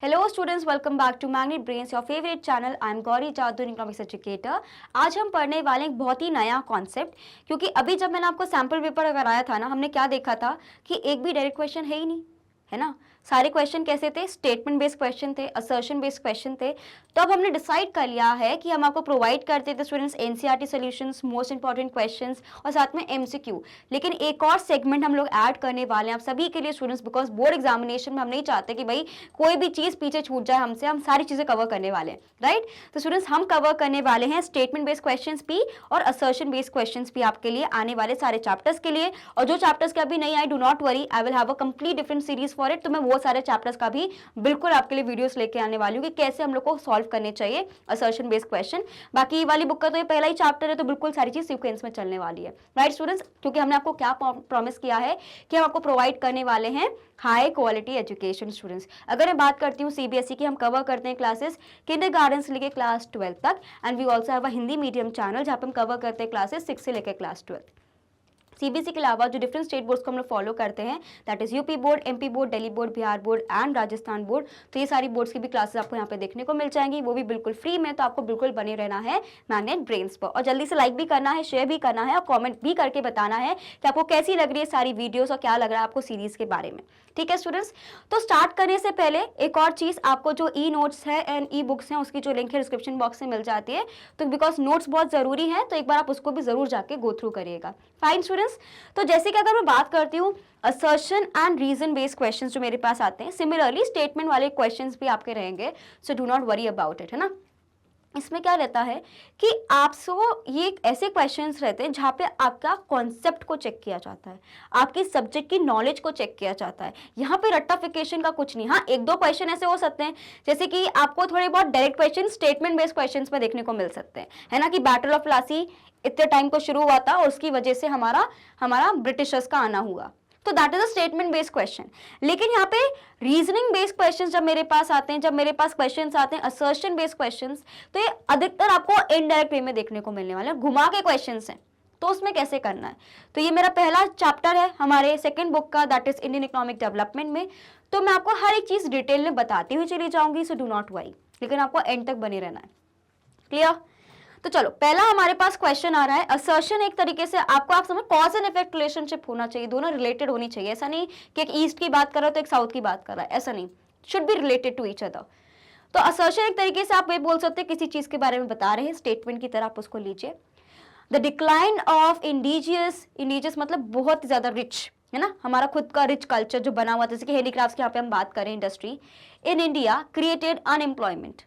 Hello students, welcome back to magnet brains, your favourite channel. I am Gauri Jadu, economics educator. आज हम पढ़ने वाले एक बहुत ही नया कॉन्सेप्ट, क्योंकि अभी जब मैंने आपको सैम्पल पेपर कराया था ना, हमने क्या देखा था कि एक भी डायरेक्ट क्वेश्चन है ही नहीं, है ना। सारे क्वेश्चन कैसे थे? स्टेटमेंट बेस्ड क्वेश्चन थे, असर्शन बेस्ड क्वेश्चन थे। तो अब हमने डिसाइड कर लिया है कि हम आपको प्रोवाइड करते थे students NCERT solutions, most important questions और साथ में एमसीक्यू। लेकिन एक और सेगमेंट हम लोग ऐड करने वाले हैं आप सभी के लिए स्टूडेंट्स, बिकॉज बोर्ड एग्जामिनेशन में हम नहीं चाहते कि भाई कोई भी चीज पीछे छूट जाए हमसे। हम सारी चीजें कवर करने वाले हैं, राइट। तो स्टूडेंट्स, हम कवर करने वाले हैं स्टेटमेंट बेस्ड क्वेश्चंस भी और असर्शन बेस्ड क्वेश्चंस भी आपके लिए आने वाले सारे चैप्टर्स के लिए। और जो चैप्टर्स के अभी नहीं आए, do not worry, I will have a complete different series for it. तो मैं वो सारे चैप्टर्स का भी बिल्कुल आपके लिए वीडियोस लेके आने वाली हूँ कि कैसे हम लोग को सॉल्व करने चाहिए असर्शन बेस्ड क्वेश्चन। बाकी वाली बुक का तो ये पहला ही चैप्टर है, तो बिल्कुल सारी चीज सीक्वेंस में चलने वाली है, राइट स्टूडेंट्स। क्योंकि हमने आपको क्या प्रॉमिस किया है कि हम आपको प्रोवाइड करने वाले हैं हाई क्वालिटी एजुकेशन स्टूडेंट्स। अगर मैं बात करती हूँ सीबीएसई की, हम कवर करते हैं क्लासेस किंडरगार्टन से लेकर क्लास 12 तक। And we also have a Hindi medium channel जहाँ पे हम कवर करते हैं क्लासेस 6 से लेकर क्लास 12। सीबीएसई के अलावा जो डिफरेंट स्टेट बोर्ड्स को हम लोग फॉलो करते हैं, that is UP board, MP board, Delhi board, Bihar board and Rajasthan board. तो ये सारी बोर्ड्स की भी क्लासेस आपको यहाँ पे देखने को मिल जाएंगी, वो भी बिल्कुल फ्री में। तो आपको बिल्कुल बने रहना है मैग्नेट ब्रेन्स पर, और जल्दी से लाइक भी करना है, शेयर भी करना है और कॉमेंट भी करके बताना है कि आपको कैसी लग रही है सारी वीडियोज और क्या लग रहा है आपको सीरीज के बारे में। ठीक है स्टूडेंट्स, तो स्टार्ट करने से पहले एक और चीज, आपको जो ई नोट्स है एंड ई बुक्स हैं उसकी जो लिंक है डिस्क्रिप्शन बॉक्स में मिल जाती है। तो बिकॉज नोट्स बहुत जरूरी है, तो एक बार आप उसको भी जरूर जाके गो थ्रू करिएगा। फाइन स्टूडेंट्स, तो जैसे कि अगर मैं बात करती हूँ assertion and reason based questions जो मेरे पास आते हैं, सिमिलरली स्टेटमेंट वाले क्वेश्चंस भी आपके रहेंगे, so do not worry about it, है ना। इसमें क्या रहता है कि आपसे ये ऐसे क्वेश्चंस रहते हैं जहाँ पे आपका कॉन्सेप्ट को चेक किया जाता है, आपकी सब्जेक्ट की नॉलेज को चेक किया जाता है। यहाँ पे रट्टाफिकेशन का कुछ नहीं। हाँ, एक दो क्वेश्चन ऐसे हो सकते हैं जैसे कि आपको थोड़े बहुत direct question statement based question में देखने को मिल सकते हैं, है ना, कि बैटल ऑफ प्लासी इतने टाइम को शुरू हुआ था और उसकी वजह से हमारा ब्रिटिशर्स का आना हुआ। तो that is a statement based question. लेकिन यहाँ पे रीजनिंग बेस्ड क्वेश्चंस जब मेरे पास आते हैं, जब मेरे पास क्वेश्चंस आते हैं असर्शन बेस्ड क्वेश्चंस, तो ये अधिकतर आपको इनडायरेक्ट वे में देखने को मिलने वाले हैं, घुमा के क्वेश्चंस हैं। तो उसमें कैसे करना है, तो ये मेरा पहला चैप्टर है हमारे सेकंड बुक का, that is Indian economic development में। तो मैं आपको हर एक चीज डिटेल में बताती हुई चली जाऊंगी, सो डू नॉट वरी, लेकिन आपको एंड तक बने रहना है। क्लियर? तो चलो, पहला हमारे पास क्वेश्चन आ रहा है। असर्शन एक तरीके से आप समझ कॉज एंड इफेक्ट रिलेशनशिप होना चाहिए, दोनों रिलेटेड होनी चाहिए। ऐसा नहीं कि एक ईस्ट की बात कर रहा है तो एक साउथ की बात कर रहा है, ऐसा नहीं, should be related to each other. तो असर्शन एक तरीके से आप ये बोल सकते हैं किसी चीज के बारे में बता रहे हैं, स्टेटमेंट की तरह आप उसको लीजिए। द डिक्लाइन ऑफ इंडिजियस मतलब बहुत ज्यादा रिच, है ना, हमारा खुद का रिच कल्चर जो बना हुआ, जैसे कि हैंडीक्राफ्ट की यहाँ पे हम बात करें, industry in India created unemployment.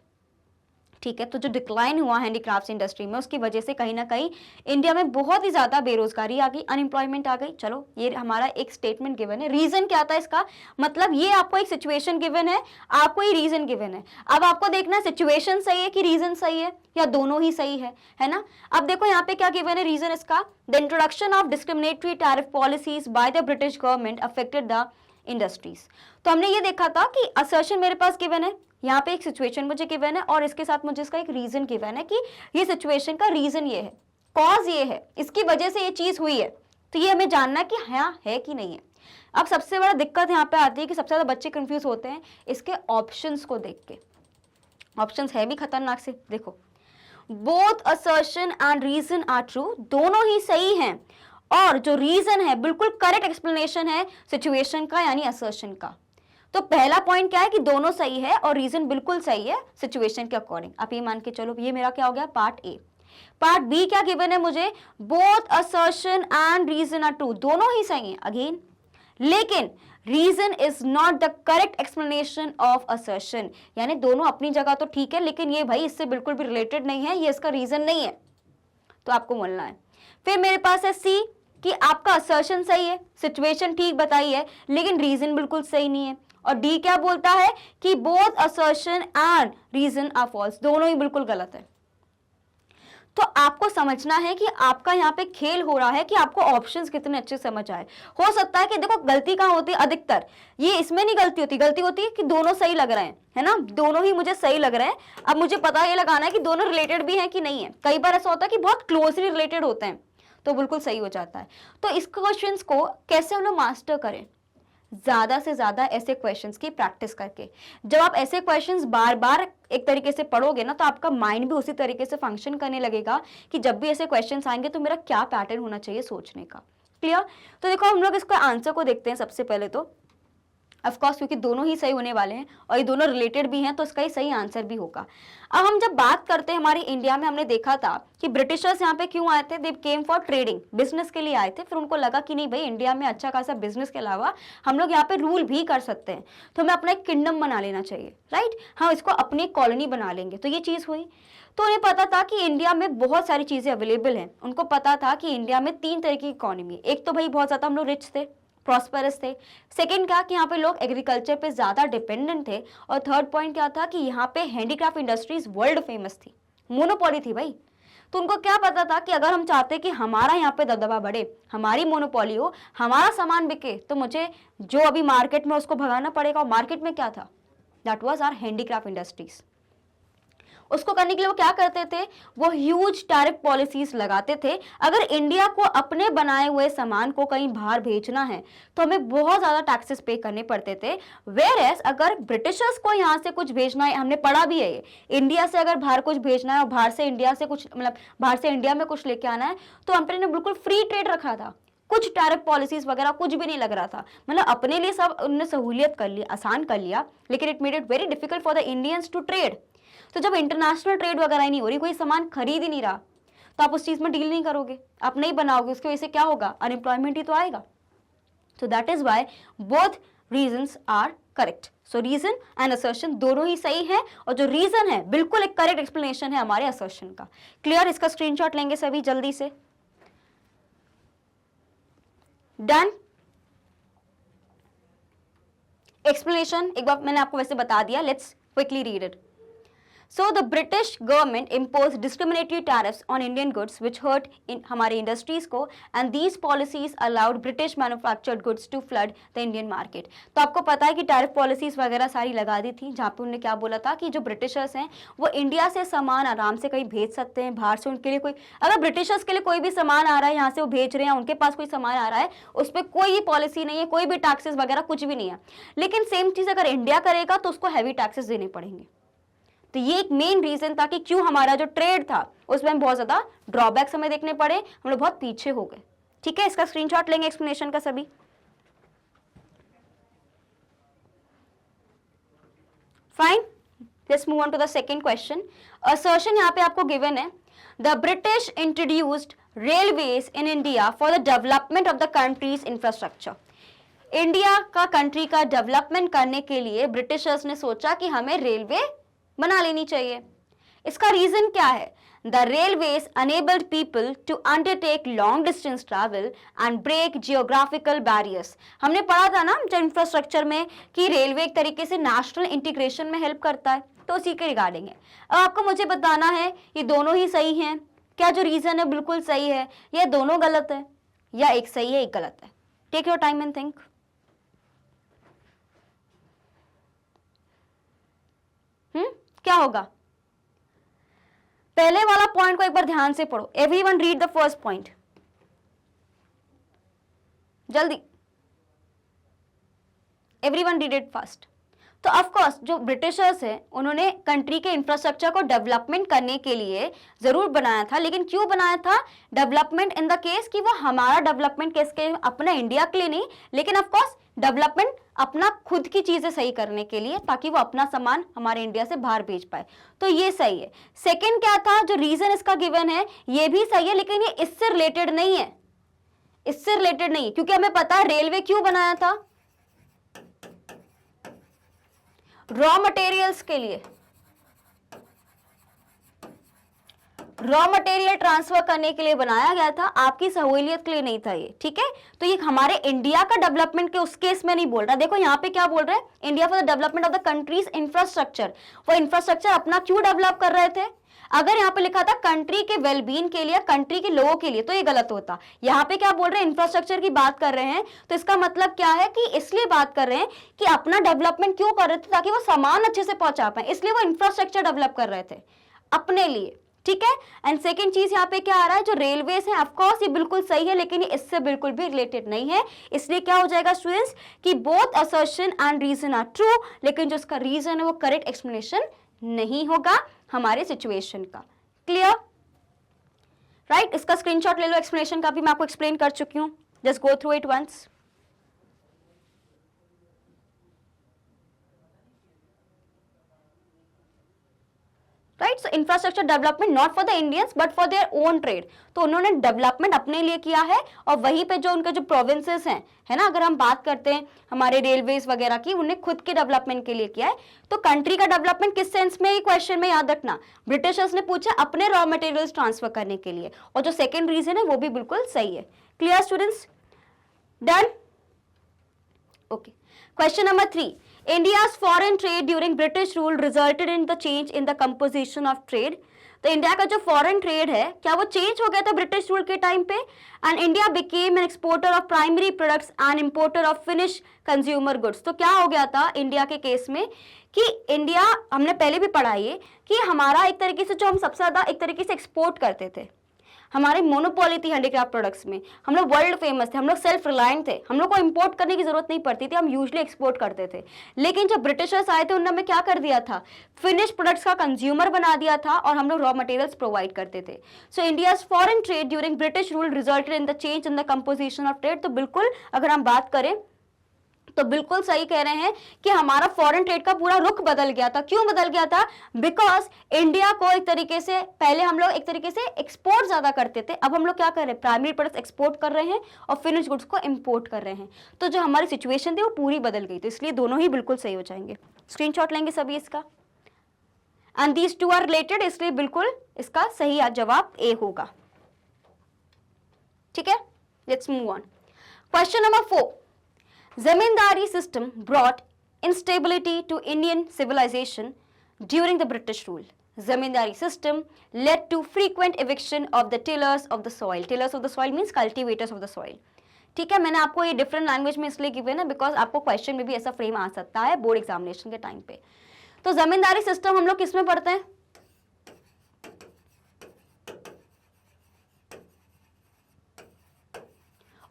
ठीक है, तो जो डिक्लाइन हुआ हैंडीक्राफ्ट्स इंडस्ट्री में, उसकी वजह से कहीं ना कहीं इंडिया में बहुत ही ज्यादा बेरोजगारी आ गई, अनएम्प्लॉयमेंट आ गई। चलो, ये हमारा एक स्टेटमेंट गिवन है। रीजन क्या था इसका, मतलब ये आपको एक सिचुएशन गिवन है, आपको ये रीजन गिवन है। अब आपको देखना है सिचुएशन सही है कि रीजन सही है, या दोनों ही सही है ना। अब देखो यहाँ पे क्या गिवन है रीजन इसका, the introduction of discriminatory tariff policies by the British government affected the industries. तो हमने ये देखा था कि असर्शन मेरे पास गिवन है, यहाँ पे एक सिचुएशन मुझे गिवन है और इसके साथ मुझे इसका एक रीजन गिवन है कि ये सिचुएशन का रीजन ये है, कॉज ये है, इसकी वजह से ये चीज हुई है। तो ये हमें जानना है कि हाँ है कि नहीं है। अब सबसे बड़ा दिक्कत यहाँ पे आती है कि सबसे ज्यादा बच्चे कंफ्यूज होते हैं इसके ऑप्शंस को देख के। ऑप्शंस है भी खतरनाक से, देखो, both assertion and reason are true, दोनों ही सही हैं, और जो रीजन है बिल्कुल करेक्ट एक्सप्लेनेशन है सिचुएशन का, यानी असर्शन का। तो पहला पॉइंट क्या है कि दोनों सही है और रीजन बिल्कुल सही है सिचुएशन के अकॉर्डिंग। आप ये मान के चलो, ये मेरा क्या हो गया पार्ट ए। पार्ट बी क्या गिवन है मुझे, both assertion and reason are true, दोनों ही सही है अगेन, लेकिन reason is not the correct explanation of assertion, यानी दोनों अपनी जगह तो ठीक है, लेकिन ये भाई इससे बिल्कुल भी रिलेटेड नहीं है, ये इसका रीजन नहीं है। तो आपको बोलना है। फिर मेरे पास है सी, कि आपका असर्शन सही है, सिचुएशन ठीक बताई है, लेकिन रीजन बिल्कुल सही नहीं है। और डी क्या बोलता है कि both assertion and reason are false, दोनों ही बिल्कुल गलत है। तो आपको समझना है कि आपका यहाँ पे खेल हो रहा है कि आपको ऑप्शंस कितने अच्छे समझ आए। हो सकता है कि देखो गलती कहाँ होती है, अधिकतर ये इसमें नहीं गलती होती है कि दोनों सही लग रहे हैं, है ना, दोनों ही मुझे सही लग रहे हैं। अब मुझे पता ये लगाना है कि दोनों रिलेटेड भी हैं कि नहीं है। कई बार ऐसा होता है कि बहुत क्लोजली रिलेटेड होते हैं, तो बिल्कुल सही हो जाता है। तो इस क्वेश्चंस को कैसे हम लोग मास्टर करें, ज्यादा से ज्यादा ऐसे क्वेश्चंस की प्रैक्टिस करके। जब आप ऐसे क्वेश्चंस बार बार एक तरीके से पढ़ोगे ना, तो आपका माइंड भी उसी तरीके से फंक्शन करने लगेगा कि जब भी ऐसे क्वेश्चंस आएंगे तो मेरा क्या पैटर्न होना चाहिए सोचने का। क्लियर? तो देखो हम लोग इसका आंसर को देखते हैं सबसे पहले तो। ऑफ कोर्स क्योंकि दोनों ही सही होने वाले हैं और ये दोनों रिलेटेड भी हैं, तो इसका ही सही आंसर भी होगा। अब हम जब बात करते हैं हमारे इंडिया में, हमने देखा था कि ब्रिटिशर्स यहाँ पे क्यों आए थे। दे केम फॉर ट्रेडिंग, बिजनेस के लिए आए थे। फिर उनको लगा कि नहीं भाई, इंडिया में अच्छा खासा बिजनेस के अलावा हम लोग यहाँ पे रूल भी कर सकते हैं, तो हमें अपना एक किंगडम बना लेना चाहिए, राइट। हम इसको अपनी कॉलोनी बना लेंगे, तो ये चीज हुई। तो उन्हें पता था कि इंडिया में बहुत सारी चीजें अवेलेबल हैं। उनको पता था कि इंडिया में 3 तरह की इकोनॉमी है। एक तो भाई बहुत ज्यादा हम लोग रिच थे, प्रॉस्पेरस थे। सेकंड क्या कि यहाँ पे लोग एग्रीकल्चर पे ज्यादा डिपेंडेंट थे। और थर्ड पॉइंट क्या था कि यहाँ पे हैंडीक्राफ्ट इंडस्ट्रीज वर्ल्ड फेमस थी, मोनोपोली थी भाई। तो उनको क्या पता था कि अगर हम चाहते कि हमारा यहाँ पे दबदबा बढ़े, हमारी मोनोपोली हो, हमारा सामान बिके, तो मुझे जो अभी मार्केट में उसको भगाना पड़ेगा। और मार्केट में क्या था? That was our handicraft industries. उसको करने के लिए वो क्या करते थे? वो ह्यूज टैरिफ पॉलिसीज लगाते थे। अगर इंडिया को अपने बनाए हुए सामान को कहीं बाहर भेजना है तो हमें बहुत ज्यादा टैक्सेस पे करने पड़ते थे। वेयरएज अगर ब्रिटिशर्स को यहाँ से कुछ भेजना है, हमने पढ़ा भी है, इंडिया से अगर बाहर कुछ भेजना है और बाहर से इंडिया से कुछ, मतलब बाहर से इंडिया में कुछ लेके आना है, तो कंपनी ने बिल्कुल फ्री ट्रेड रखा था। कुछ टैरिफ पॉलिसीज वगैरह कुछ भी नहीं लग रहा था। मतलब अपने लिए सब उन्होंने सहूलियत कर ली, आसान कर लिया, लेकिन it made it very difficult for the Indians to trade. तो जब इंटरनेशनल ट्रेड वगैरह ही नहीं हो रही, कोई सामान खरीद ही नहीं रहा, तो आप उस चीज में डील नहीं करोगे, आप नहीं बनाओगे, उसकी वजह से क्या होगा? अनएम्प्लॉयमेंट ही तो आएगा। So that is why both reasons are correct. So reason and assertion दोनों ही सही है, और जो रीजन है बिल्कुल एक करेक्ट एक्सप्लेनेशन है हमारे असर्शन का। क्लियर? इसका स्क्रीनशॉट लेंगे सभी जल्दी से। डन। एक्सप्लेनेशन एक बार मैंने आपको वैसे बता दिया, let's quickly read it. So the British government imposed discriminatory tariffs on Indian goods which hurt in हमारे industries को, and these policies allowed British manufactured goods to flood the Indian market. तो आपको पता है कि टैरिफ पॉलिसीज वगैरह सारी लगा दी थी, जहाँ पे उन्होंने क्या बोला था कि जो ब्रिटिशर्स हैं वो इंडिया से सामान आराम से कहीं भेज सकते हैं बाहर से। उनके लिए कोई, अगर ब्रिटिशर्स के लिए कोई भी सामान आ रहा है यहाँ से वो भेज रहे हैं, उनके पास कोई सामान आ रहा है, उस पर कोई पॉलिसी नहीं है, कोई भी टैक्सेस वगैरह कुछ भी नहीं है। लेकिन सेम चीज अगर इंडिया करेगा तो उसको हैवी टैक्सेस देने पड़ेंगे। तो ये एक मेन रीजन था कि क्यों हमारा जो ट्रेड था उसमें बहुत ज्यादा ड्रॉबैक्स हमें देखने पड़े, हम लोग बहुत पीछे हो गए। ठीक है, इसका स्क्रीनशॉट लेंगे एक्सप्लेनेशन का सभी। Fine, let's move on to the second question. Assertion यहाँ पे आपको गिवन है, the British introduced railways in India for the development of the country's infrastructure. India का कंट्री का डेवलपमेंट करने के लिए ब्रिटिशर्स ने सोचा कि हमें रेलवे बना लेनी चाहिए। इसका रीजन क्या है? The railways enabled people to undertake long distance travel and break geographical barriers. हमने पढ़ा था ना जो इंफ्रास्ट्रक्चर में कि रेलवे एक तरीके से नेशनल इंटीग्रेशन में हेल्प करता है, तो उसी के रिगार्डिंग है। अब आपको मुझे बताना है ये दोनों ही सही हैं क्या? जो रीजन है बिल्कुल सही है, या दोनों गलत है, या एक सही है एक गलत है? Take your time and think. क्या होगा? पहले वाला पॉइंट को एक बार ध्यान से पढ़ो। Everyone read the first point जल्दी, एवरीवन रीड इट फास्ट। तो ऑफ कोर्स जो ब्रिटिशर्स हैं उन्होंने कंट्री के इंफ्रास्ट्रक्चर को डेवलपमेंट करने के लिए जरूर बनाया था, लेकिन क्यों बनाया था? डेवलपमेंट इन द केस कि वो हमारा डेवलपमेंट केस के अपना इंडिया के लिए नहीं, लेकिन ऑफ कोर्स डेवलपमेंट अपना खुद की चीजें सही करने के लिए, ताकि वो अपना सामान हमारे इंडिया से बाहर भेज पाए। तो ये सही है। सेकंड क्या था? जो रीजन इसका गिवन है ये भी सही है, लेकिन ये इससे रिलेटेड नहीं है, इससे रिलेटेड नहीं है, क्योंकि हमें पता है रेलवे क्यों बनाया था? रॉ मटेरियल्स के लिए, रॉ मटेरियल ट्रांसफर करने के लिए बनाया गया था, आपकी सहूलियत के लिए नहीं था ये। ठीक है, तो ये हमारे इंडिया का डेवलपमेंट के उस केस में नहीं बोल रहा। देखो यहाँ पे क्या बोल रहे हैं, India for the development of the country's infrastructure. वो इंफ्रास्ट्रक्चर अपना क्यों डेवलप कर रहे थे? अगर यहाँ पे लिखा था कंट्री के वेलबींग के लिए, कंट्री के लोगों के लिए, तो ये गलत होता। यहाँ पे क्या बोल रहे हैं? इंफ्रास्ट्रक्चर की बात कर रहे हैं, तो इसका मतलब क्या है कि इसलिए बात कर रहे हैं कि अपना डेवलपमेंट क्यों कर रहे थे, ताकि वो सामान अच्छे से पहुंचा पाए, इसलिए वो इंफ्रास्ट्रक्चर डेवलप कर रहे थे अपने लिए। ठीक है। एंड सेकेंड चीज यहाँ पे क्या आ रहा है, जो रेलवेज है ऑफकोर्स ये बिल्कुल सही है, लेकिन ये इससे बिल्कुल भी रिलेटेड नहीं है। इसलिए क्या हो जाएगा स्टूडेंट्स कि both assertion and reason are true, लेकिन जो इसका रीजन है वो करेक्ट एक्सप्लेनेशन नहीं होगा हमारे सिचुएशन का। Clear, right. इसका स्क्रीनशॉट ले लो, एक्सप्लेनेशन का भी मैं आपको एक्सप्लेन कर चुकी हूँ, just go through it once. Right, so infrastructure development not for the Indians but for their own trade. तो उन्होंने डेवलपमेंट अपने लिए किया है और वहीं पे जो उनके जो प्रोविंसेस हैं, है ना, अगर हम बात करते हैं हमारे रेलवेज वगैरह की, उन्हें खुद के डेवलपमेंट के लिए किया है। तो कंट्री का डेवलपमेंट किस सेंस में, ये क्वेश्चन में याद रखना, ब्रिटिशर्स ने पूछा अपने रॉ मटेरियल्स ट्रांसफर करने के लिए, और जो सेकेंड रीजन है वो भी बिल्कुल सही है। Clear students, done, okay. Question number 3, India's foreign trade during British rule resulted in the change in the composition of trade. तो इंडिया का जो फॉरेन ट्रेड है क्या वो चेंज हो गया था ब्रिटिश रूल के टाइम पे? And India became an exporter of primary products and importer of finish consumer goods. तो क्या हो गया था इंडिया के केस में कि इंडिया, हमने पहले भी पढ़ा ये कि हमारा एक तरीके से जो हम सबसे ज्यादा एक तरीके से एक्सपोर्ट करते थे, हमारी मोनोपोली थी हैंडीक्राफ्ट प्रोडक्ट्स में, हम लोग वर्ल्ड फेमस थे, हम लोग सेल्फ रिलायंट थे, हम लोग को इंपोर्ट करने की जरूरत नहीं पड़ती थी, हम यूजुअली एक्सपोर्ट करते थे। लेकिन जब ब्रिटिशर्स आए थे उन्होंने क्या कर दिया था, फिनिश प्रोडक्ट्स का कंज्यूमर बना दिया था और हम लोग रॉ मटेरियल्स प्रोवाइड करते थे। सो India's foreign trade during British rule resulted in the change in the composition of trade. तो बिल्कुल अगर हम बात करें तो बिल्कुल सही कह रहे हैं कि हमारा फॉरेन ट्रेड का पूरा रुख बदल गया था। क्यों बदल गया था? बिकॉज इंडिया को एक तरीके से, पहले हम लोग एक तरीके से एक्सपोर्ट ज्यादा करते थे, अब हम लोग क्या कर रहे हैं, प्राइमरी प्रोडक्ट्स एक्सपोर्ट कर रहे हैं और फिनिश गुड्स को इंपोर्ट कर रहे हैं। तो जो हमारी सिचुएशन थी वो पूरी बदल गई, तो इसलिए दोनों ही बिल्कुल सही हो जाएंगे। स्क्रीनशॉट लेंगे सभी इसका, and these two are related, इसलिए बिल्कुल इसका सही जवाब ए होगा। ठीक है, let's move on. Question number 4, Zamindari system brought instability to Indian civilization during the British rule. Zamindari system led to frequent eviction of the tillers of the soil. Tillers of the soil means cultivators of the soil. ठीक है, मैंने आपको ये different language में इसलिए given है because आपको question में भी ऐसा फ्रेम आ सकता है बोर्ड एग्जामिनेशन के टाइम पे। तो जमींदारी सिस्टम हम लोग किस में पढ़ते हैं?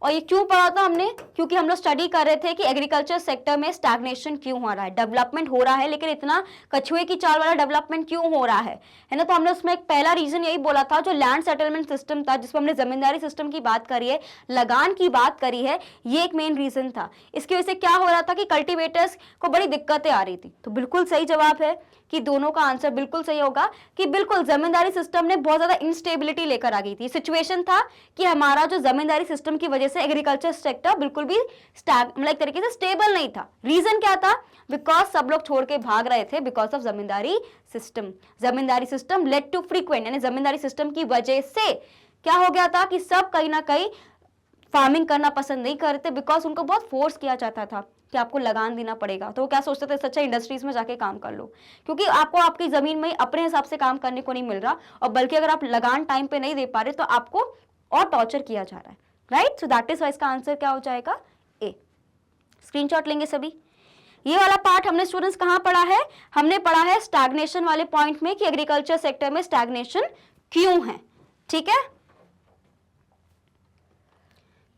और ये क्यों पढ़ा था हमने? क्योंकि हम लोग स्टडी कर रहे थे कि एग्रीकल्चर सेक्टर में स्टैग्नेशन क्यों हो रहा है, डेवलपमेंट हो रहा है लेकिन इतना कछुए की चाल वाला डेवलपमेंट क्यों हो रहा है ना। तो हमने उसमें एक पहला रीजन यही बोला था, जो लैंड सेटलमेंट सिस्टम था जिसमें हमने जमींदारी सिस्टम की बात करी है, लगान की बात करी है, ये एक मेन रीजन था। इसकी वजह से क्या हो रहा था कि कल्टिवेटर्स को बड़ी दिक्कतें आ रही थी। तो बिल्कुल सही जवाब है कि दोनों का आंसर बिल्कुल सही होगा कि बिल्कुल जमींदारी सिस्टम ने बहुत ज्यादा इंस्टेबिलिटी लेकर आ गई थी। सिचुएशन था कि हमारा जो जमींदारी सिस्टम की वजह से एग्रीकल्चर सेक्टर बिल्कुल भी मतलब एक तरीके से स्टेबल नहीं था। रीजन क्या था? बिकॉज सब लोग छोड़ के भाग रहे थे because of zamindari system. Zamindari system led to frequent, यानी जमींदारी सिस्टम की वजह से क्या हो गया था कि सब कहीं ना कहीं फार्मिंग करना पसंद नहीं करते बिकॉज उनको बहुत फोर्स किया जाता था कि आपको लगान देना पड़ेगा। तो वो क्या सोचते थे, सच्चा इंडस्ट्रीज में जाके काम कर लो, क्योंकि आपको आपकी जमीन में अपने हिसाब से काम करने को नहीं मिल रहा, और बल्कि अगर आप लगान टाइम पे नहीं दे पा रहे तो आपको और टॉर्चर किया जा रहा है। Right, so that is why इसका आंसर क्या हो जाएगा? ए। स्क्रीनशॉट लेंगे सभी। ये वाला पार्ट हमने स्टूडेंट्स कहाँ पढ़ा है? हमने पढ़ा है स्टैग्नेशन वाले पॉइंट में कि एग्रीकल्चर सेक्टर में स्टैग्नेशन क्यों है। ठीक है,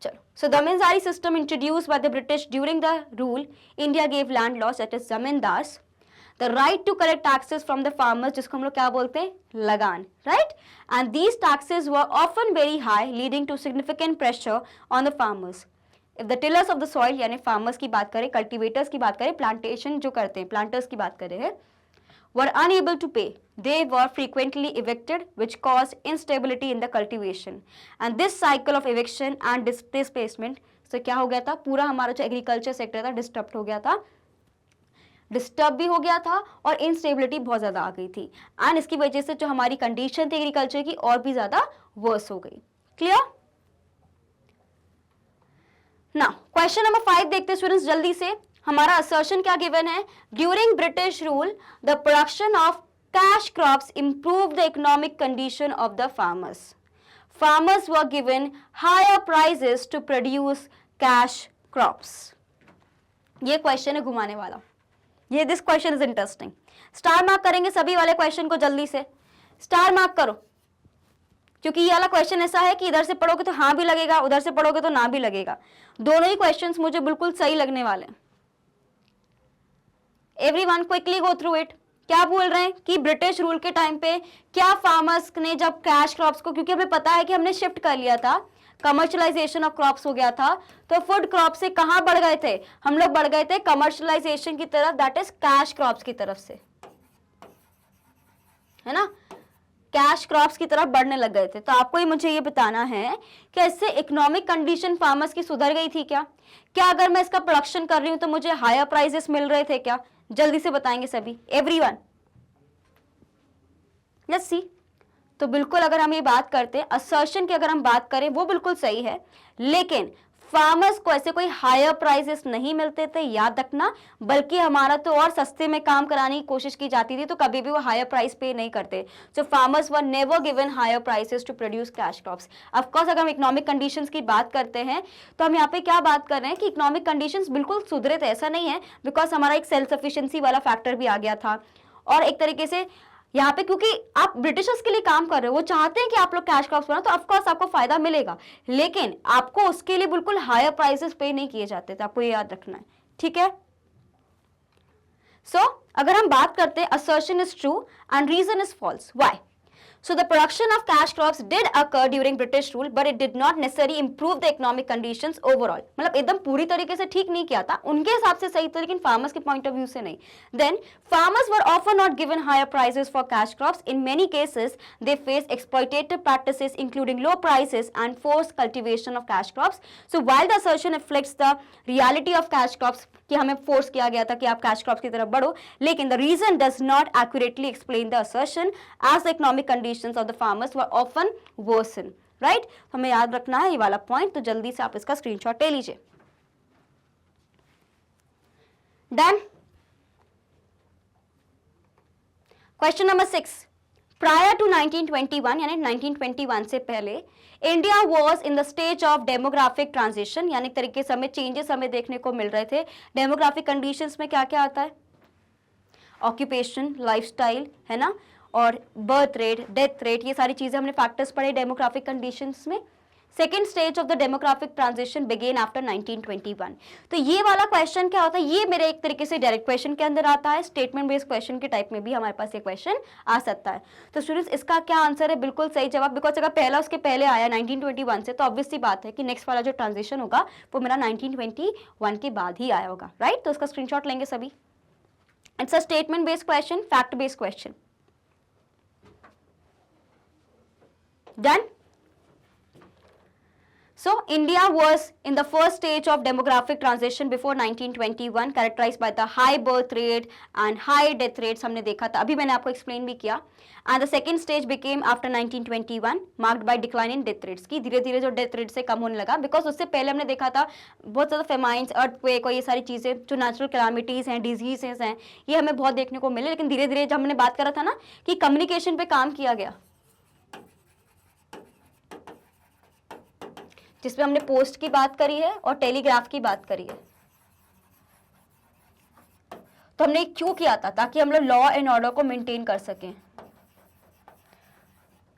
चलो। So zamindari system introduced by the British during the rule, India gave land laws, that is zamindars, the right to collect taxes from the farmers, जिसको हम लोग क्या बोलते हैं? लगान, right? And these taxes were often very high, leading to significant pressure on the farmers. If the tillers of the soil, यानी farmers की बात करें, cultivators की बात करें, plantation जो करते हैं, planters की बात करें हैं, were unable to pay, they were frequently evicted, which caused instability in the cultivation. And this cycle of eviction and displacement, so क्या हो गया था? पूरा हमारा जो एग्रीकल्चर सेक्टर था डिस्टर्ब हो गया था, डिस्टर्ब भी हो गया था और इंस्टेबिलिटी बहुत ज्यादा आ गई थी। एंड इसकी वजह से जो हमारी कंडीशन थी एग्रीकल्चर की और भी ज्यादा वर्स हो गई। क्लियर? नाउ क्वेश्चन नंबर 5 देखते हैं स्टूडेंट्स जल्दी से। हमारा असर्शन क्या गिवन है? During British rule the production of cash crops improve the economic condition of the farmers. Farmers were given higher prices to produce cash crops. ये question है घुमाने वाला, ये this question is interesting. Star mark करेंगे सभी वाले question को जल्दी से। स्टार मार्क करो, क्योंकि ये वाला क्वेश्चन ऐसा है कि इधर से पढ़ोगे तो हाँ भी लगेगा, उधर से पढ़ोगे तो ना भी लगेगा। दोनों ही क्वेश्चंस मुझे बिल्कुल सही लगने वाले हैं। Everyone quickly go through it. क्या बोल रहे हैं कि ब्रिटिश रूल के टाइम पे क्या फार्मर्स ने जब कैश क्रॉप्स को, क्योंकि हमें पता है कि हमने शिफ्ट कर लिया था, कमर्शियलाइजेशन ऑफ क्रॉप्स हो गया था, तो फूड क्रॉप से कहां बढ़ गए थे हम लोग? बढ़ गए थे कमर्शियलाइजेशन की तरफ, दैट इज कैश क्रॉप्स की तरफ से, है ना, कैश क्रॉप्स की तरफ बढ़ने लग गए थे। तो आपको ही मुझे ये बताना है कि इससे इकोनॉमिक कंडीशन फार्मर्स की सुधर गई थी क्या? क्या अगर मैं इसका प्रोडक्शन कर रही हूं तो मुझे हायर प्राइसेस मिल रहे थे क्या? जल्दी से बताएंगे सभी, एवरीवन, लेट्स सी। तो बिल्कुल अगर हम ये बात करते हैं, असर्शन की अगर हम बात करें वो बिल्कुल सही है, लेकिन फार्मर्स को ऐसे कोई हायर प्राइसेस नहीं मिलते थे, याद रखना, बल्कि हमारा तो और सस्ते में काम कराने की कोशिश की जाती थी, तो कभी भी वो हायर प्राइस पे नहीं करते। So farmers were never given higher prices to produce cash crops. Of course अगर हम इकोनॉमिक कंडीशंस की बात करते हैं तो हम यहाँ पे क्या बात कर रहे हैं कि इकोनॉमिक कंडीशंस बिल्कुल सुधरे थे, ऐसा नहीं है, बिकॉज हमारा एक सेल्फ सफिशिएंसी वाला फैक्टर भी आ गया था। और एक तरीके से यहाँ पे क्योंकि आप ब्रिटिशर्स के लिए काम कर रहे हो, वो चाहते हैं कि आप लोग कैश क्रॉप्स बनाओ, तो ऑफकोर्स आपको फायदा मिलेगा, लेकिन आपको उसके लिए बिल्कुल हायर प्राइसेस पे नहीं किए जाते थे, आपको ये याद रखना है, ठीक है। सो अगर हम बात करते हैं, assertion is true and reason is false. Why? So the production of cash crops did occur during British rule, but it did not necessarily improve the economic conditions overall. मतलब एकदम पूरी तरीके से ठीक नहीं किया था, उनके हिसाब से सही था, लेकिन फार्मर्स के पॉइंट ऑफ व्यू से नहीं। Then farmers were often not given higher prices for cash crops. In many cases, they faced exploitative practices, including low prices and forced cultivation of cash crops. So while the assertion reflects the reality of cash crops, कि हमें force किया गया था कि आप cash crops की तरफ बढ़ो, लेकिन the reason does not accurately explain the assertion as the economic conditions of the farmers were often worsen, right. हमें याद रखना है ये वाला पॉइंट, तो जल्दी से आप इसका स्क्रीनशॉट ले लीजिए। Done. Question number 6, prior to 1921, यानी 1921 से पहले India was in the stage of demographic transition, यानी तरीके से हमें चेंजेस हमें देखने को मिल रहे थे। डेमोग्राफिक कंडीशंस में क्या क्या आता है? ऑक्यूपेशन, लाइफस्टाइल, है ना, और बर्थ रेट, डेथ रेट, ये सारी चीजें हमने फैक्टर्स पढ़े डेमोग्राफिक कंडीशंस में। Second stage of the demographic transition begin after 1921। तो ये वाला क्वेश्चन क्या होता है? ये मेरे एक तरीके से डायरेक्ट क्वेश्चन के अंदर आता है, स्टेटमेंट बेस्ड क्वेश्चन के टाइप में भी हमारे पास ये क्वेश्चन आ सकता है। तो स्टूडेंट्स इसका क्या आंसर है? बिल्कुल सही जवाब, बिकॉज अगर पहला उसके पहले आया 1921 से, तो ऑब्वियस सी बात है कि नेक्स्ट वाला जो ट्रांजिशन होगा वो मेरा 1921 के बाद ही आया होगा, राइट। तो उसका स्क्रीनशॉट लेंगे सभी। It's a statement based question, fact based question. Done. So India was in the first stage of demographic transition before 1921, characterized by the high birth rate and high death rates, हमने देखा था, अभी मैंने आपको explain भी किया। And the second stage became after 1921, marked by decline in death rates, की धीरे धीरे जो डेथ रेट से कम होने लगा, बिकॉज उससे पहले हमने देखा था बहुत ज़्यादा फेमाइंस, अर्थक्वेक और ये सारी चीज़ें जो नेचुरल कैलामिटीज़ हैं, डिजीजेस हैं, ये हमें बहुत देखने को मिले। लेकिन धीरे धीरे जब हमने बात करा था ना कि कम्युनिकेशन पे काम किया गया, जिसमें हमने पोस्ट की बात करी है और टेलीग्राफ की बात करी है, तो हमने क्यों किया था? ताकि हम लोग लॉ एंड ऑर्डर को मेंटेन कर सकें,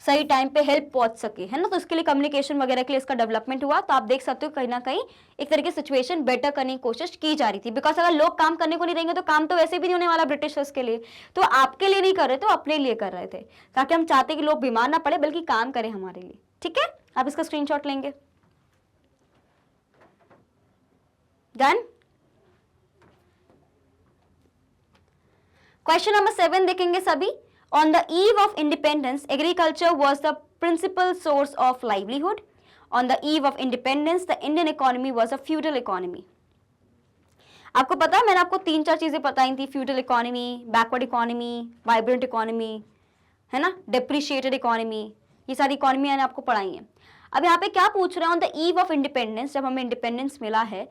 सही टाइम पे हेल्प पहुंच सके, है ना। तो उसके लिए कम्युनिकेशन वगैरह के लिए इसका डेवलपमेंट हुआ। तो आप देख सकते हो कहीं ना कहीं एक तरीके से सिचुएशन बेटर करने की कोशिश की जा रही थी, बिकॉज अगर लोग काम करने को नहीं देंगे तो काम तो वैसे भी नहीं होने वाला ब्रिटिशर्स के लिए। तो आपके लिए नहीं कर रहे थे, अपने लिए कर रहे थे, ताकि हम चाहते कि लोग बीमार ना पड़े बल्कि काम करें हमारे लिए, ठीक है। आप इसका स्क्रीनशॉट लेंगे। डन। क्वेश्चन नंबर 7 देखेंगे सभी। On the eve of independence, agriculture was the principal source of livelihood. On the eve of independence, the Indian economy was a feudal economy. आपको पता है, मैंने आपको 3-4 चीजें बताई थी, feudal economy, backward economy, vibrant economy, है ना, डेप्रिशिएटेड इकोनॉमी, ये सारी इकोनॉमी मैंने आपको पढ़ाई है। अब यहाँ पे क्या पूछ रहे हैं? On the eve of independence, जब हमें इंडिपेंडेंस मिला है,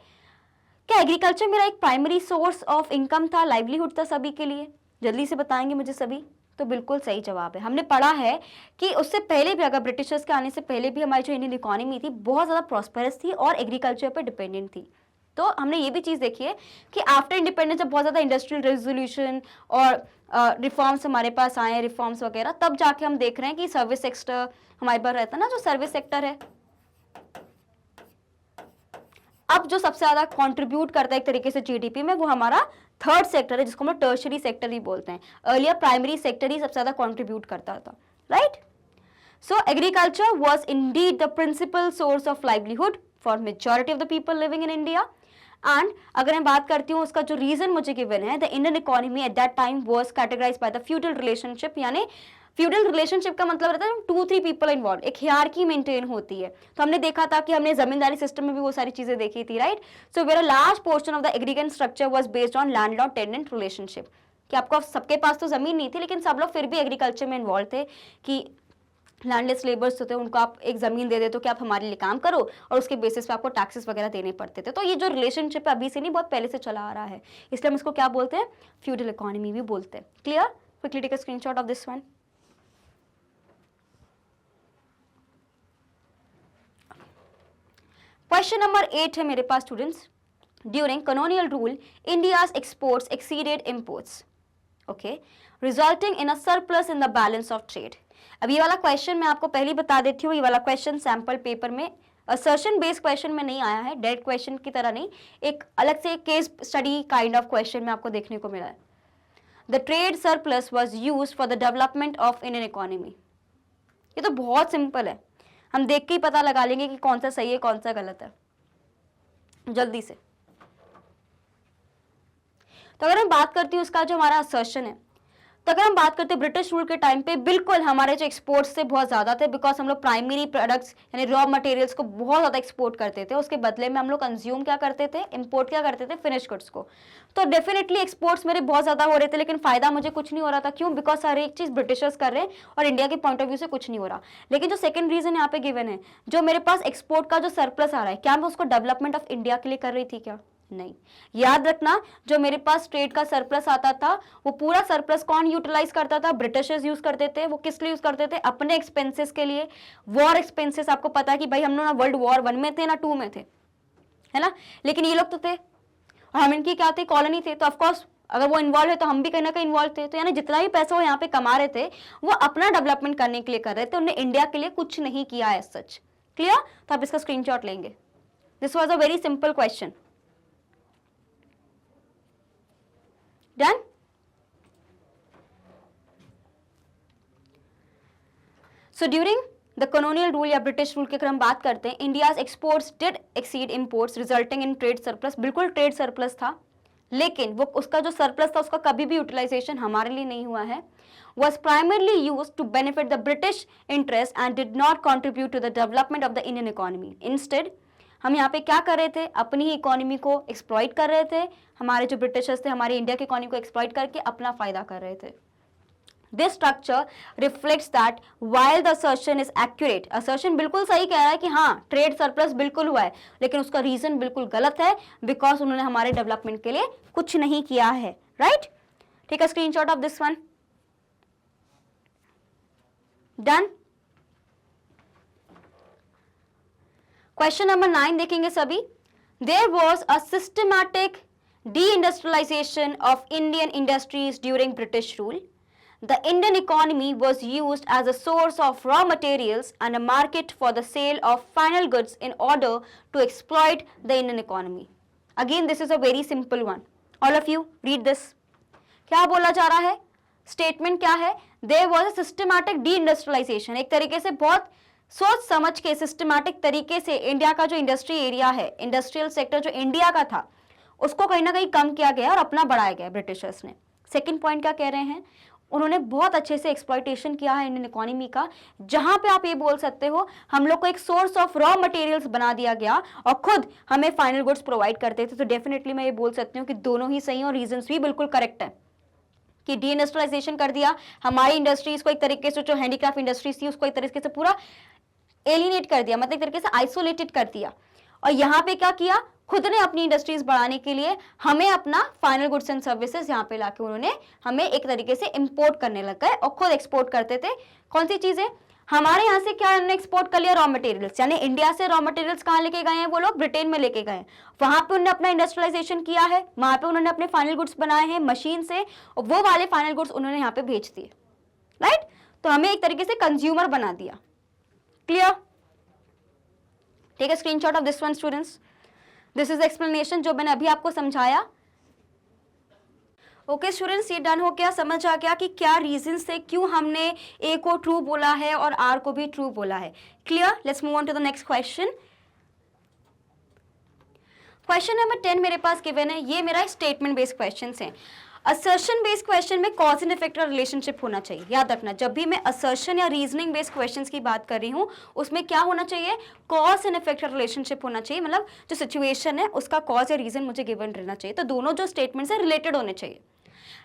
क्या एग्रीकल्चर मेरा एक प्राइमरी सोर्स ऑफ इनकम था, लाइवलीहुड था सभी के लिए? जल्दी से बताएंगे मुझे सभी। तो बिल्कुल सही जवाब है। हमने पढ़ा है कि उससे पहले भी, अगर ब्रिटिशर्स के आने से पहले भी, हमारी जो इंडियन इकोनॉमी थी बहुत ज़्यादा प्रॉस्पेरस थी और एग्रीकल्चर पर डिपेंडेंट थी। तो हमने ये भी चीज़ देखी है कि आफ्टर इंडिपेंडेंस जब बहुत ज़्यादा इंडस्ट्रियल रेवोल्यूशन और रिफॉर्म्स हमारे पास आए, रिफॉर्म्स वगैरह, तब जाके हम देख रहे हैं कि सर्विस सेक्टर हमारे पास रहता है ना, जो सर्विस सेक्टर है अब जो सबसे ज्यादा कंट्रीब्यूट करता है एक तरीके से जीडीपी में, वो हमारा थर्ड सेक्टर है, जिसको हम टर्शरी सेक्टर ही बोलते हैं। अर्लियर प्राइमरी सेक्टर ही सबसे ज्यादा कंट्रीब्यूट करता था, right. So agriculture was indeed the principal source of livelihood for majority of the people living in India. And अगर मैं बात करती हूँ उसका जो रीजन मुझे गिवन है, the Indian economy at that time was categorised by the feudal relationship, यानी फ्यूडल रिलेशनशिप का मतलब रहता है 2-3 पीपल इन्वॉल्व, एक हियरार्की मेंटेन होती है। तो हमने देखा था कि हमने जमींदारी सिस्टम में भी वो सारी चीजें देखी थी, right. So where a large portion of the agrarian structure was based on landlord tenant relationship, कि आपको सबके पास तो जमीन नहीं थी, लेकिन सब लोग फिर भी एग्रीकल्चर में इन्वॉल्व थे, कि लैंडलेस लेबर्स होते हैं उनको आप एक जमीन दे देते हो कि आप हमारे लिए काम करो, और उसके बेसिस पे आपको टैक्सेस वगैरह देने पड़ते थे। तो ये जो रिलेशनशिप है अभी से नहीं, बहुत पहले से चला आ रहा है, इसलिए हम इसको क्या बोलते हैं, फ्यूडल इकोनॉमी भी बोलते हैं। Clear? Quickly take a screenshot of this one. Question number 8 है मेरे पास students, during colonial rule India's exports exceeded imports, okay, resulting in a surplus in the balance of trade. अब ये वाला क्वेश्चन मैं आपको पहले बता देती हूँ, ये वाला क्वेश्चन सैंपल पेपर में असर्शन बेस्ड क्वेश्चन में नहीं आया है, डायरेक्ट क्वेश्चन की तरह नहीं, एक अलग से case study kind of question में आपको देखने को मिला है। The trade surplus was used for the development of Indian economy. ये तो बहुत सिंपल है, हम देख के ही पता लगा लेंगे कि कौन सा सही है कौन सा गलत है, जल्दी से। तो अगर मैं बात करती हूँ उसका जो हमारा असर्शन है, तो अगर हम बात करते हैं ब्रिटिश रूल के टाइम पे, बिल्कुल हमारे जो एक्सपोर्ट्स थे बहुत ज़्यादा थे, बिकॉज हम लोग प्राइमरी प्रोडक्ट्स यानी रॉ मटेरियल्स को बहुत ज़्यादा एक्सपोर्ट करते थे, उसके बदले में हम लोग कंज्यूम क्या करते थे, इंपोर्ट क्या करते थे, फिनिश गुड्स को। तो डेफिनेटली एक्सपोर्ट्स मेरे बहुत ज़्यादा हो रहे थे, लेकिन फायदा मुझे कुछ नहीं हो रहा था। क्यों? बिकॉज हर एक चीज़ ब्रिटिशर्स कर रहे हैं और इंडिया के पॉइंट ऑफ व्यू से कुछ नहीं हो रहा। लेकिन जो सेकंड रीजन यहाँ पे गिवन है, जो मेरे पास एक्सपोर्ट का जो सरप्लस आ रहा है, क्या मैं उसको डेवलपमेंट ऑफ इंडिया के लिए कर रही थी क्या? नहीं। याद रखना, जो मेरे पास ट्रेड का सरप्लस आता था, वो पूरा सरप्लस कौन यूटिलाइज करता था? ब्रिटिशर्स यूज करते थे। वो किस लिए यूज करते थे? अपने एक्सपेंसेस के लिए, वॉर एक्सपेंसेस। आपको पता है कि भाई हम लोग ना वर्ल्ड वॉर 1 में थे ना 2 में थे, है ना, लेकिन ये लोग तो थे और हम इनकी क्या थे, कॉलोनी थे। तो ऑफकोर्स अगर वो इन्वॉल्व है तो हम भी कहीं ना कहीं इन्वॉल्व थे। तो यानी जितना भी पैसा वो यहाँ पे कमा रहे थे, वो अपना डेवलपमेंट करने के लिए कर रहे थे, उन्होंने इंडिया के लिए कुछ नहीं किया है सच। क्लियर? तो आप इसका स्क्रीनशॉट लेंगे। This was a very simple question. Done? So during the colonial rule या ब्रिटिश रूल की अगर हम बात करते हैं, India's exports did exceed imports resulting in trade surplus. बिल्कुल ट्रेड सरप्लस था, लेकिन वो उसका जो सरप्लस था उसका कभी भी यूटिलाइजेशन हमारे लिए नहीं हुआ है। was primarily used to benefit the British interest and did not contribute to the development of the Indian economy. Instead, हम यहाँ पे क्या कर रहे थे, अपनी इकोनॉमी को एक्सप्लॉइट कर रहे थे। हमारे जो ब्रिटिशर्स थे हमारी इंडिया की इकोनॉमी को एक्सप्लॉइट करके अपना फायदा कर रहे थे। This structure reflects that while the assertion is accurate, assertion बिल्कुल सही कह रहा है कि हाँ ट्रेड सरप्लस बिल्कुल हुआ है, लेकिन उसका रीजन बिल्कुल गलत है, बिकॉज उन्होंने हमारे डेवलपमेंट के लिए कुछ नहीं किया है। Right? Take a screenshot of this one. Done? Question number 9 देखेंगे सभी। There was a systematic de-industrialization of Indian industries during British rule. The Indian economy was used as a source of raw materials and a market for the sale of final goods in order to exploit the Indian economy. Again, this is a very simple one. All of you read this. क्या बोला जा रहा है? Statement क्या है? There was a systematic de-industrialization. एक तरीके से बहुत सोच समझ के सिस्टमैटिक तरीके से इंडिया का जो इंडस्ट्री एरिया है, इंडस्ट्रियल सेक्टर जो इंडिया का था, उसको कहीं ना कहीं कम किया गया और अपना बढ़ाया गया ब्रिटिशर्स ने। सेकंड पॉइंट क्या कह रहे हैं? उन्होंने बहुत अच्छे से एक्सप्लॉइटेशन किया है इंडियन इकोनॉमी का, जहां पे आप ये बोल सकते हो हम लोग को एक सोर्स ऑफ रॉ मटेरियल्स बना दिया गया और खुद हमें फाइनल गुड्स प्रोवाइड करते थे। तो डेफिनेटली मैं ये बोल सकती हूँ कि दोनों ही सही और रीजंस भी बिल्कुल करेक्ट है कि डी इंडस्ट्रियलाइजेशन कर दिया, हमारी इंडस्ट्रीज को एक तरीके से, जो हैंडीक्राफ्ट इंडस्ट्रीज थी उसको एक तरीके से पूरा एलिनेट कर दिया, मतलब एक तरीके से आइसोलेटेड कर दिया। और यहाँ पे क्या किया? खुद ने अपनी इंडस्ट्रीज बढ़ाने के लिए हमें अपना फाइनल गुड्स एंड सर्विसेज यहाँ पे लाके उन्होंने हमें एक तरीके से इंपोर्ट करने लग गए और खुद एक्सपोर्ट करते थे। कौन सी चीजें? हमारे यहाँ से क्या उन्होंने एक्सपोर्ट कर लिया, रॉ मटेरियल्स, यानी इंडिया से रॉ मटेरियल्स कहाँ लेके गए हैं वो लोग, ब्रिटेन में लेके गए, वहां पे उन्होंने अपना इंडस्ट्रियलाइजेशन किया है, वहां पे उन्होंने अपने फाइनल गुड्स बनाए हैं मशीन से, और वो वाले फाइनल गुड्स उन्होंने यहाँ पे भेज दिए, राइट। तो हमें एक तरीके से कंज्यूमर बना दिया। Clear? Take a screenshot of this one students. This is explanation जो मैंने अभी आपको समझाया। ओके स्टूडेंट्स, ये डन हो गया, समझ आ गया कि क्या रीजन से क्यों हमने ए को ट्रू बोला है और आर को भी ट्रू बोला है। Clear? Let's move on to the next question. Question number 10 मेरे पास गिवन है, ये मेरा स्टेटमेंट बेस्ड क्वेश्चन है। असर्शन बेस्ड क्वेश्चन में कॉज एंड इफेक्ट का रिलेशनशिप होना चाहिए। याद रखना, जब भी मैं असर्शन या रीजनिंग बेस्ड क्वेश्चंस की बात कर रही हूँ उसमें क्या होना चाहिए, कॉज एंड इफेक्ट का रिलेशनशिप होना चाहिए, मतलब जो सिचुएशन है उसका कॉज या रीजन मुझे गिवन रहना चाहिए, तो दोनों जो स्टेटमेंट्स है रिलेटेड होने चाहिए।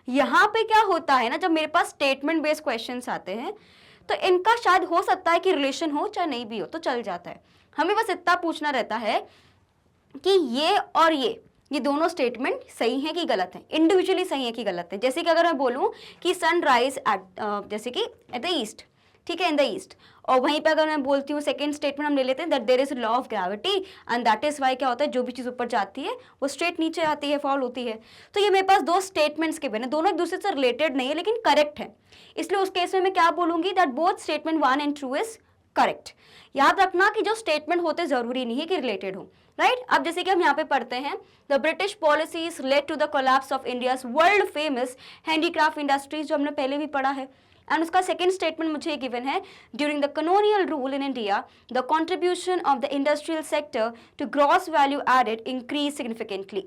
यहाँ पे क्या होता है ना, जब मेरे पास स्टेटमेंट बेस्ड क्वेश्चंस आते हैं तो इनका शायद हो सकता है कि रिलेशन हो चाहे नहीं भी हो, तो चल जाता है। हमें बस इतना पूछना रहता है कि ये और ये दोनों स्टेटमेंट सही है कि गलत है, इंडिविजुअली सही है कि गलत है। जैसे कि अगर मैं बोलूं कि सनराइज एट, जैसे कि एट द ईस्ट, ठीक है, इन द ईस्ट, और वहीं पे अगर मैं बोलती हूँ सेकंड स्टेटमेंट हम ले लेते हैं that there is law of gravity and that is why, क्या होता है, जो भी चीज़ ऊपर जाती है वो स्ट्रेट नीचे आती है, फॉल होती है। तो ये मेरे पास दो स्टेटमेंट्स के बने, दोनों एक दूसरे से रिलेटेड नहीं है लेकिन करेक्ट है, इसलिए उस केस में मैं क्या बोलूंगी, that both statement 1 and 2 is correct. याद रखना कि जो स्टेटमेंट होते जरूरी नहीं है कि रिलेटेड हो, राइट। अब जैसे कि हम यहाँ पे पढ़ते हैं, the British policies led to the collapse of India's world famous handicraft industries, जो हमने पहले भी पढ़ा है। एंड उसका सेकंड स्टेटमेंट मुझे गिवन है, during the colonial rule in India the contribution of the industrial sector to gross value added increase significantly.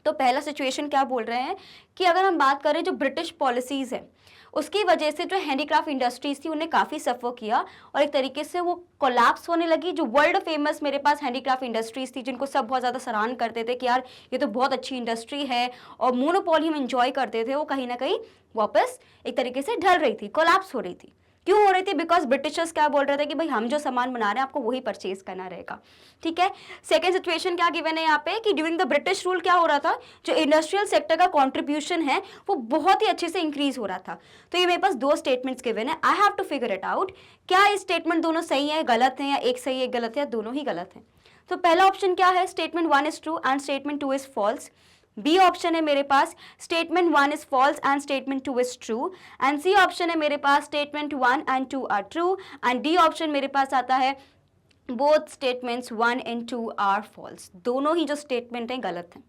तो पहला सिचुएशन क्या बोल रहे हैं कि अगर हम बात करें जो ब्रिटिश पॉलिसीज है उसकी वजह से जो हैंडीक्राफ्ट इंडस्ट्रीज थी उन्हें काफ़ी सफ़र किया और एक तरीके से वो कोलैप्स होने लगी। जो वर्ल्ड फेमस मेरे पास हैंडीक्राफ्ट इंडस्ट्रीज थी जिनको सब बहुत ज़्यादा सराहना करते थे कि यार ये तो बहुत अच्छी इंडस्ट्री है और मोनोपोली हम एंजॉय करते थे, वो कहीं ना कहीं वापस एक तरीके से ढल रही थी, कोलैप्स हो रही थी। क्यों हो रही थी? बिकॉज ब्रिटिशर्स क्या बोल रहे थे कि भाई हम जो सामान बना रहे हैं आपको वही परचेज करना रहेगा, ठीक है। सेकंड सिचुएशन क्या गिवन है यहाँ पे कि ड्यूरिंग द ब्रिटिश रूल क्या हो रहा था, जो इंडस्ट्रियल सेक्टर का कंट्रीब्यूशन है वो बहुत ही अच्छे से इंक्रीज हो रहा था। तो ये मेरे पास दो स्टेटमेंट्स गिवन है, I have to figure it out, क्या ये स्टेटमेंट दोनों सही है, गलत है, या एक सही है एक गलत है, या दोनों ही गलत है। तो पहला ऑप्शन क्या है, statement 1 is true and statement 2 is false. B option है मेरे पास statement 1 is false and statement 2 is true. And C option है मेरे पास statement 1 and 2 are true. And D option मेरे पास आता है both statements 1 and 2 are false. दोनों ही जो स्टेटमेंट हैं गलत हैं।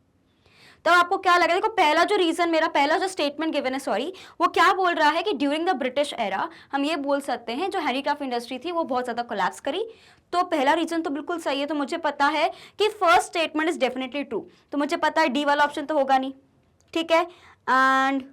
तो आपको क्या लगा, देखो पहला जो रीजन मेरा, पहला जो स्टेटमेंट गिवन है सॉरी, वो क्या बोल रहा है कि ड्यूरिंग द ब्रिटिश एरा हम ये बोल सकते हैं जो हैंडीक्राफ्ट इंडस्ट्री थी वो बहुत ज़्यादा कोलैप्स करी। तो पहला रीजन तो बिल्कुल सही है। तो मुझे पता है कि first statement is definitely true, तो मुझे पता है डी वाला ऑप्शन तो होगा नहीं, ठीक है, एंड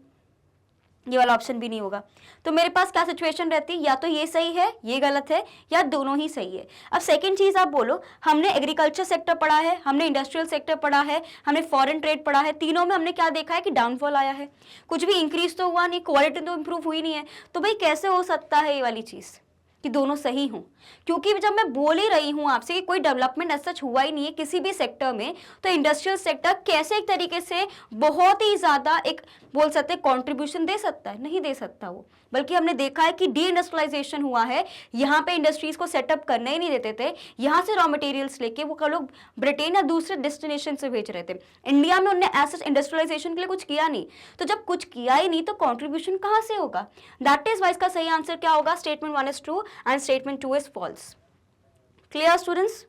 ये वाला ऑप्शन भी नहीं होगा। तो मेरे पास क्या सिचुएशन रहती है, या तो ये सही है ये गलत है, या दोनों ही सही है। अब सेकंड चीज आप बोलो, हमने एग्रीकल्चर सेक्टर पढ़ा है, हमने इंडस्ट्रियल सेक्टर पढ़ा है, हमने फॉरेन ट्रेड पढ़ा है, तीनों में हमने क्या देखा है कि डाउनफॉल आया है, कुछ भी इंक्रीज तो हुआ नहीं, क्वालिटी तो इंप्रूव हुई नहीं है। तो भाई कैसे हो सकता है ये वाली चीज कि दोनों सही हों? क्योंकि जब मैं बोल ही रही हूं आपसे कि कोई डेवलपमेंट ऐसा सच हुआ ही नहीं है किसी भी सेक्टर में, तो इंडस्ट्रियल सेक्टर कैसे एक तरीके से बहुत ही ज्यादा एक बोल सकते हैं कंट्रीब्यूशन दे सकता है? नहीं दे सकता वो। बल्कि हमने देखा है कि डी इंडस्ट्रियलाइजेशन हुआ है, यहाँ पे इंडस्ट्रीज को सेटअप करने ही नहीं देते थे, यहाँ से रॉ मटेरियल्स लेके वो लोग ब्रिटेन या दूसरे डेस्टिनेशन से भेज रहे थे। इंडिया में उन्होंने ऐसा इंडस्ट्रियलाइजेशन के लिए कुछ किया नहीं, तो जब कुछ किया ही नहीं तो कॉन्ट्रीब्यूशन कहाँ से होगा? दैट इज वाई इसका सही आंसर क्या होगा, statement 1 is true and statement 2 is false. Clear students?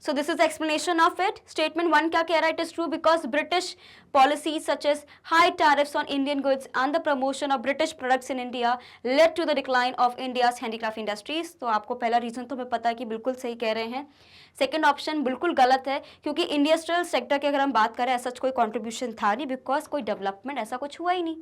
So this is the explanation of it. Statement 1 क्या कह रहा है, it is true because British policies such as high tariffs on Indian goods and the promotion of British products in India led to the decline of India's handicraft industries. तो आपको पहला reason तो मैं पता है कि बिल्कुल सही कह रहे हैं। सेकेंड ऑप्शन बिल्कुल गलत है, क्योंकि इंडस्ट्रियल सेक्टर की अगर हम बात करें ऐसा कोई कॉन्ट्रीब्यूशन था नहीं, बिकॉज कोई डेवलपमेंट ऐसा कुछ हुआ ही नहीं।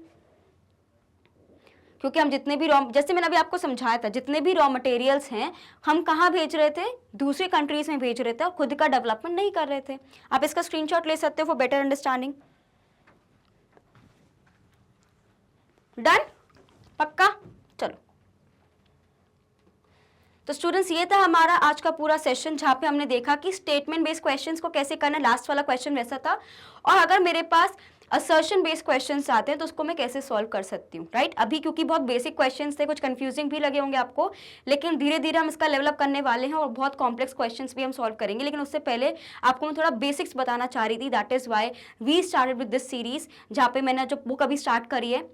क्योंकि हम जितने भी जैसे मैंने अभी आपको समझाया था, जितने भी रॉ मटेरियल्स हैं हम कहाँ भेज रहे थे, दूसरी कंट्रीज में भेज रहे थे और खुद का डेवलपमेंट नहीं कर रहे थे। आप इसका स्क्रीनशॉट ले सकते हो फॉर बेटर अंडरस्टैंडिंग। डन? पक्का? चलो, तो स्टूडेंट्स ये था हमारा आज का पूरा सेशन, जहाँ पे हमने देखा कि स्टेटमेंट बेस्ड क्वेश्चंस को कैसे करना। लास्ट वाला क्वेश्चन वैसा था। और अगर मेरे पास असर्शन बेस्ड क्वेश्चंस आते हैं तो उसको मैं कैसे सॉल्व कर सकती हूँ, राइट। अभी क्योंकि बहुत बेसिक क्वेश्चंस थे, कुछ कंफ्यूजिंग भी लगे होंगे आपको, लेकिन धीरे धीरे हम इसका डेवलप करने वाले हैं और बहुत कॉम्प्लेक्स क्वेश्चंस भी हम सॉल्व करेंगे। लेकिन उससे पहले आपको मैं थोड़ा बेसिक्स बताना चाह रही थी, that is why we started with this series, जहाँ पे मैंने जो बुक अभी स्टार्ट करी है,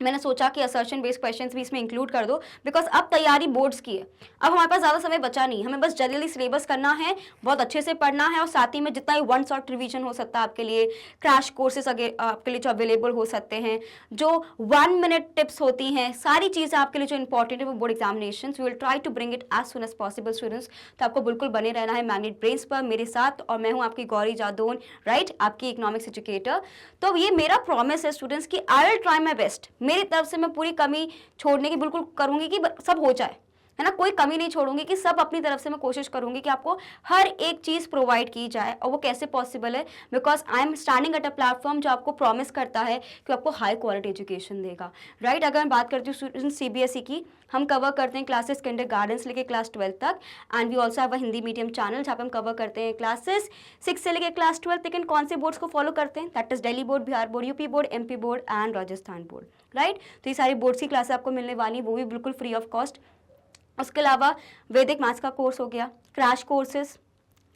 मैंने सोचा कि असर्शन बेस्ड क्वेश्चंस भी इसमें इंक्लूड कर दो, बिकॉज अब तैयारी बोर्ड्स की है, अब हमारे पास ज़्यादा समय बचा नहीं, हमें बस जल्दी जल्दी सिलेबस करना है, बहुत अच्छे से पढ़ना है, और साथ ही में जितना ही वन शॉट रिवीजन हो सकता है आपके लिए, क्रैश कोर्सेज आपके लिए जो अवेलेबल हो सकते हैं, जो 1 मिनट टिप्स होती हैं, सारी चीज़ें आपके लिए जो इंपॉर्टेंट है वो board examination, we will try to bring it as soon as possible students. तो आपको बिल्कुल बने रहना है मैग्नेट ब्रेन्स पर मेरे साथ, और मैं हूँ आपकी गौरी जादौन, राइट, आपकी इकोनॉमिक्स एजुकेटर। तो ये मेरा प्रॉमिस है स्टूडेंट्स कि I will try my best, मेरी तरफ से मैं पूरी कमी छोड़ने की बिल्कुल करूंगी कि सब हो जाए, है ना, कोई कमी नहीं छोड़ूंगी, कि सब अपनी तरफ से मैं कोशिश करूंगी कि आपको हर एक चीज प्रोवाइड की जाए। और वो कैसे पॉसिबल है, because I am standing at a platform जो आपको प्रॉमिस करता है कि आपको हाई क्वालिटी एजुकेशन देगा, राइट। अगर मैं बात करती हूँ स्टूडेंट सीबीएसई की, हम कवर करते हैं क्लासेस किंडरगार्टन से लेकर क्लास 12 तक, and we also have a Hindi medium channel जहाँ पे हम कवर करते हैं क्लासेस 6 से लेकर क्लास 12। लेकिन कौन से बोर्ड्स को फॉलो करते हैं, that is Delhi board, Bihar board, UP board, MP board and Rajasthan board, right. तो ये सारी बोर्ड्स की क्लासेस आपको मिलने वाली, वो भी बिल्कुल फ्री ऑफ कॉस्ट। उसके अलावा वैदिक मैथ्स का कोर्स हो गया, crash courses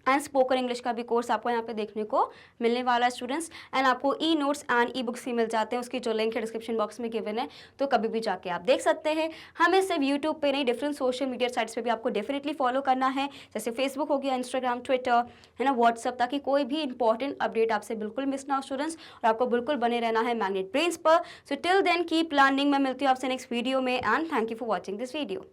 and spoken English का भी कोर्स आपको यहाँ पे देखने को मिलने वाला है स्टूडेंट्स। एंड आपको e notes and e books भी मिल जाते हैं, उसकी जो लिंक है डिस्क्रिप्शन बॉक्स में गिवन है, तो कभी भी जाके आप देख सकते हैं। हमें सिर्फ यूट्यूब पे नहीं, डिफरेंट सोशल मीडिया साइट्स पे भी आपको डेफिनेटली फॉलो करना है, जैसे फेसबुक हो गया, इंस्टाग्राम, ट्विटर, है ना, व्हाट्सअप, ताकि कोई भी इंपॉर्टेंट अपडेट आपसे बिल्कुल मिस ना हो स्टूडेंट्स, और आपको बिल्कुल बने रहना है मैग्नेट ब्रेन्स पर। So till then keep learning. मैं मिलती हूँ आपसे नेक्स्ट वीडियो में, and thank you for watching this video.